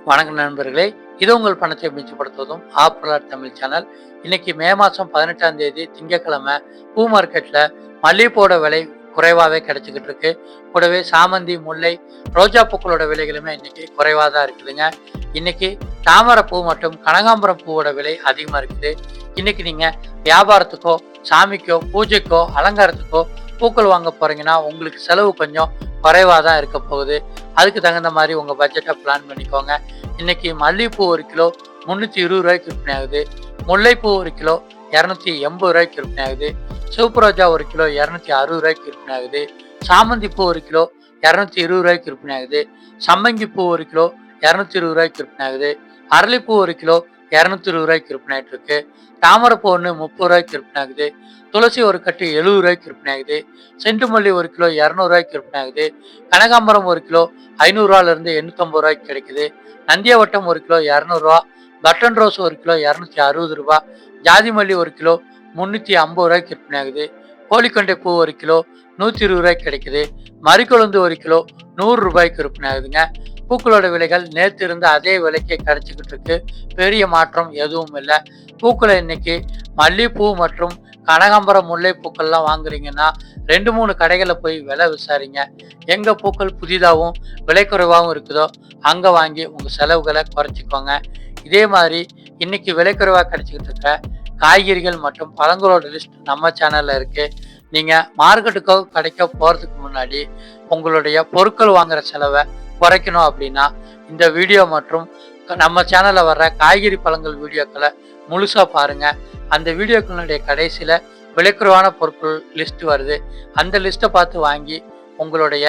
வணக்கம் நண்பர்களே, இது உங்கள் பணத்தை மிச்சப்படுத்துவதும் ஆப்ரலாட் தமிழ் சேனல். இன்னைக்கு மே மாதம் 18ஆம் தேதி திங்கட்கிழமை பூ மார்க்கெட்டில் மல்லிகைப்பூவோட விலை குறைவாகவே கிடைச்சிக்கிட்டு இருக்கு. கூடவே சாமந்தி, முல்லை, ரோஜா பூக்களோட விலைகளுமே இன்னைக்கு குறைவாக தான் இருக்குதுங்க. இன்னைக்கு தாமரை பூ மற்றும் கனகாம்பரம் பூவோட விலை அதிகமாக இருக்குது. இன்னைக்கு நீங்கள் வியாபாரத்துக்கோ, சாமிக்கோ, பூஜைக்கோ, அலங்காரத்துக்கோ பூக்கள் வாங்க போறீங்கன்னா உங்களுக்கு செலவு கொஞ்சம் குறைவாக தான் இருக்க போகுது. அதுக்கு தகுந்த மாதிரி உங்கள் பட்ஜெட்டை பிளான் பண்ணிக்கோங்க. இன்னைக்கு மல்லிகைப்பூ 1 கிலோ 320 ரூபாய்க்கு விற்பனை ஆகுது. முல்லைப்பூ 1 கிலோ 280 ரூபாய்க்கு விற்பனை ஆகுது. சிவப்பு ரோஜா 1 கிலோ 260 ரூபாய்க்கு விற்பனை ஆகுது. சாமந்தி பூ 1 கிலோ 220 ரூபாய்க்கு விற்பனை ஆகுது. சம்மங்கி பூ 1 கிலோ 220 ரூபாய்க்கு விற்பனை ஆகுது. அரளிப்பூ 1 கிலோ 220 ரூபாய்க்கு விற்பனை ஆகிட்டு இருக்கு. தாமரைப்பூ 1 30 ரூபாய்க்கு விற்பனை ஆகுது. துளசி ஒரு கட்டு 70 ரூபாய்க்கு விற்பனை ஆகுது. செண்டு மல்லி 1 கிலோ 200 ரூபாய்க்கு விற்பனை ஆகுது. கனகாம்பரம் 1 கிலோ 500 ரூபாயிலிருந்து 850 ரூபாய்க்கு கிடைக்குது. நந்தியாவட்டம் 1 கிலோ 200 ரூபா. பட்டன் ரோஸ் 1 கிலோ 260 ரூபா. ஜாதி மல்லி 1 கிலோ 350 ரூபாய்க்கு விற்பனை ஆகுது. கோழிக்கொண்டை பூ 1 கிலோ 120 ரூபாய்க்கு கிடைக்குது. மறிக்கொழுந்து 1 கிலோ 100 ரூபாய்க்கு விற்பனை ஆகுதுங்க. பூக்களோட விலைகள் நேற்று இருந்த அதே விலைக்கே கிடைச்சிக்கிட்டு இருக்கு. பெரிய மாற்றம் எதுவும் இல்லை. பூக்களை இன்னைக்கு மல்லிகைப்பூ மற்றும் கனகாம்பரம், முல்லை பூக்கள்லாம் வாங்குறீங்கன்னா 2-3 கடைகளில் போய் விலை விசாரிங்க. எங்க பூக்கள் புதிதாகவும் விலை குறைவாகவும் இருக்குதோ அங்கே வாங்கி உங்கள் செலவுகளை குறைச்சிக்கோங்க. இதே மாதிரி இன்னைக்கு விலை குறைவாக கிடைச்சிக்கிட்டு இருக்க காய்கறிகள் மற்றும் பழங்களோட லிஸ்ட் நம்ம சேனலில் இருக்கு. நீங்கள் மார்க்கெட்டுக்கோ கடைக்கோ போகிறதுக்கு முன்னாடி உங்களுடைய பொருட்கள் வாங்குற செலவை குறைக்கணும் அப்படின்னா இந்த வீடியோ மற்றும் நம்ம சேனலில் வர்ற காய்கறி பழங்கள் வீடியோக்களை முழுசாக பாருங்கள். அந்த வீடியோக்களுடைய கடைசியில் விலைக்குறைவான பொருட்கள் லிஸ்ட் வருது. அந்த லிஸ்ட்டை பார்த்து வாங்கி உங்களுடைய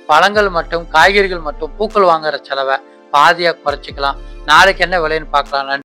பழங்கள் மற்றும் காய்கறிகள் மற்றும் பூக்கள் வாங்குற செலவை பாதியாக குறைச்சிக்கலாம். நாளைக்கு என்ன விலைன்னு பார்க்கலாம்.